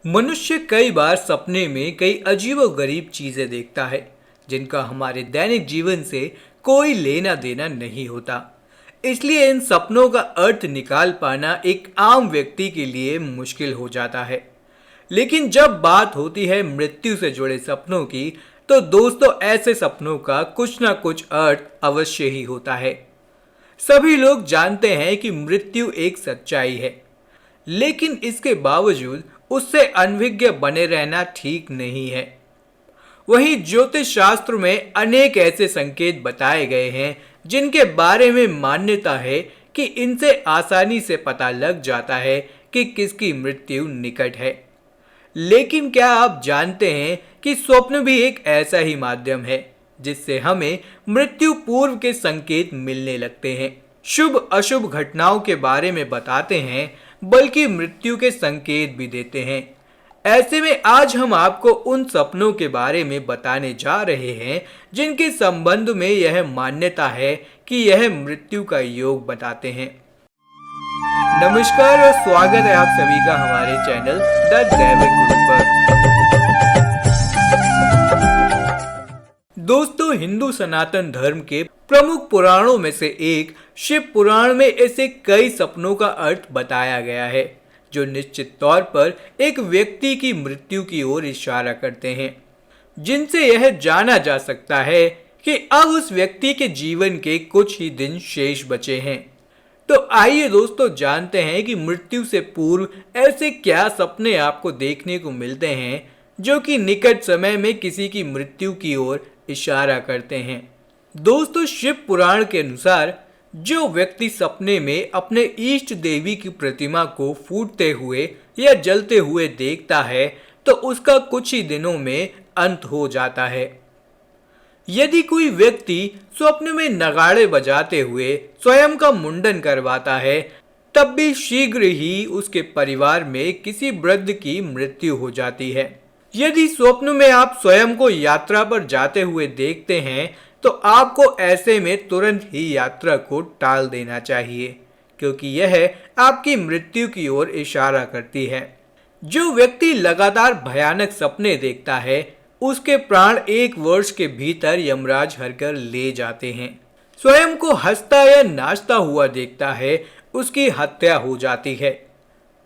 मनुष्य कई बार सपने में कई अजीबोगरीब चीजें देखता है जिनका हमारे दैनिक जीवन से कोई लेना देना नहीं होता। इसलिए इन सपनों का अर्थ निकाल पाना एक आम व्यक्ति के लिए मुश्किल हो जाता है। लेकिन जब बात होती है मृत्यु से जुड़े सपनों की, तो दोस्तों ऐसे सपनों का कुछ ना कुछ अर्थ अवश्य ही होता है। सभी लोग जानते हैं कि मृत्यु एक सच्चाई है, लेकिन इसके बावजूद उससे अनभिज्ञ बने रहना ठीक नहीं है। वहीं ज्योतिष शास्त्र में अनेक ऐसे संकेत बताए गए हैं जिनके बारे में मान्यता है कि इनसे आसानी से पता लग जाता है कि किसकी मृत्यु निकट है। लेकिन क्या आप जानते हैं कि स्वप्न भी एक ऐसा ही माध्यम है जिससे हमें मृत्यु पूर्व के संकेत मिलने लगते हैं, शुभ अशुभ घटनाओं के बारे में बताते हैं, बल्कि मृत्यु के संकेत भी देते हैं। ऐसे में आज हम आपको उन सपनों के बारे में बताने जा रहे हैं जिनके संबंध में यह मान्यता है कि यह मृत्यु का योग बताते हैं। नमस्कार और स्वागत है आप सभी का हमारे चैनल द दैविक गुरु पर। दोस्तों, हिंदू सनातन धर्म के प्रमुख पुराणों में से एक शिव पुराण में ऐसे कई सपनों का अर्थ बताया गया है जो निश्चित तौर पर एक व्यक्ति की मृत्यु की ओर इशारा करते हैं, जिनसे यह जाना जा सकता है कि अब उस व्यक्ति के जीवन के कुछ ही दिन शेष बचे हैं। तो आइए दोस्तों जानते हैं कि मृत्यु से पूर्व ऐसे क्या सपने आपको देखने को मिलते हैं जो कि निकट समय में किसी की मृत्यु की ओर इशारा करते हैं। दोस्तों, शिव पुराण के अनुसार जो व्यक्ति सपने में अपने इष्ट देवी की प्रतिमा को फूटते हुए या जलते हुए देखता है तो उसका कुछ ही दिनों में अंत हो जाता है। यदि कोई व्यक्ति स्वप्न में नगाड़े बजाते हुए स्वयं का मुंडन करवाता है, तब भी शीघ्र ही उसके परिवार में किसी वृद्ध की मृत्यु हो जाती है। यदि स्वप्न में आप स्वयं को यात्रा पर जाते हुए देखते हैं तो आपको ऐसे में तुरंत ही यात्रा को टाल देना चाहिए, क्योंकि यह आपकी मृत्यु की ओर इशारा करती है। जो व्यक्ति लगातार भयानक सपने देखता है उसके प्राण 1 वर्ष के भीतर यमराज हरकर ले जाते हैं। स्वयं को हंसता या नाचता हुआ देखता है उसकी हत्या हो जाती है।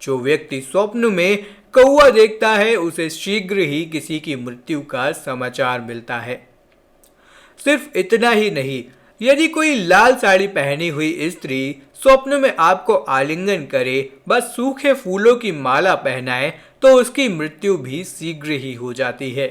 जो व्यक्ति स्वप्न में कौवा देखता है उसे शीघ्र ही किसी की मृत्यु का समाचार मिलता है। सिर्फ इतना ही नहीं, यदि कोई लाल साड़ी पहनी हुई स्त्री स्वप्न में आपको आलिंगन करे, बस सूखे फूलों की माला पहनाए, तो उसकी मृत्यु भी शीघ्र ही हो जाती है।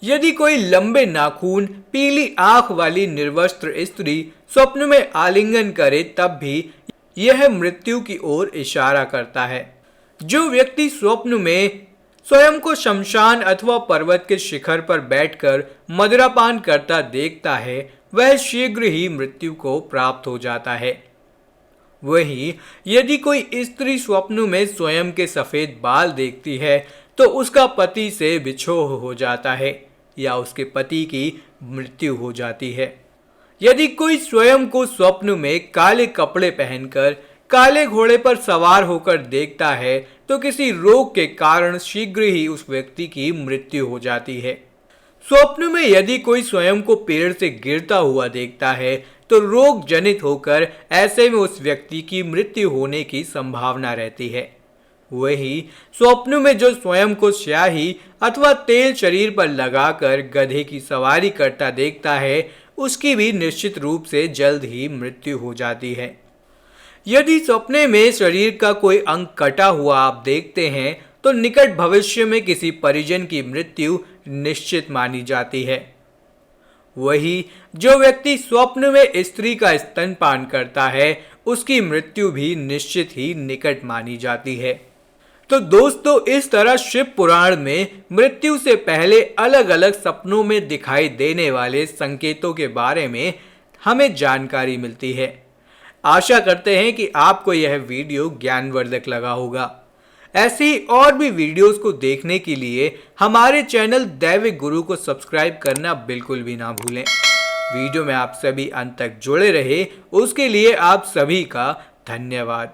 यदि कोई लंबे नाखून, पीली आंख वाली निर्वस्त्र स्त्री स्वप्न में आलिंगन करे, तब भी यह मृत्यु की ओर इशारा करता है। जो व्यक्ति स्वप्न में स्वयं को शमशान अथवा पर्वत के शिखर पर बैठकर मदिरापान करता देखता है, वह शीघ्र ही मृत्यु को प्राप्त हो जाता है। वहीं यदि कोई स्त्री स्वप्न में स्वयं के सफेद बाल देखती है तो उसका पति से विछोह हो जाता है या उसके पति की मृत्यु हो जाती है। यदि कोई स्वयं को स्वप्न में काले कपड़े पहनकर काले घोड़े पर सवार होकर देखता है तो किसी रोग के कारण शीघ्र ही उस व्यक्ति की मृत्यु हो जाती है। स्वप्न में यदि कोई स्वयं को पेड़ से गिरता हुआ देखता है तो रोग जनित होकर ऐसे में उस व्यक्ति की मृत्यु होने की संभावना रहती है। वही स्वप्न में जो स्वयं को स्याही अथवा तेल शरीर पर लगाकर गधे की सवारी करता देखता है, उसकी भी निश्चित रूप से जल्द ही मृत्यु हो जाती है। यदि सपने में शरीर का कोई अंग कटा हुआ आप देखते हैं तो निकट भविष्य में किसी परिजन की मृत्यु निश्चित मानी जाती है। वही जो व्यक्ति स्वप्न में स्त्री का स्तनपान करता है उसकी मृत्यु भी निश्चित ही निकट मानी जाती है। तो दोस्तों, इस तरह शिव पुराण में मृत्यु से पहले अलग अलग सपनों में दिखाई देने वाले संकेतों के बारे में हमें जानकारी मिलती है। आशा करते हैं कि आपको यह वीडियो ज्ञानवर्धक लगा होगा। ऐसी और भी वीडियोस को देखने के लिए हमारे चैनल दैविक गुरु को सब्सक्राइब करना बिल्कुल भी ना भूलें। वीडियो में आप सभी अंत तक जुड़े रहे उसके लिए आप सभी का धन्यवाद।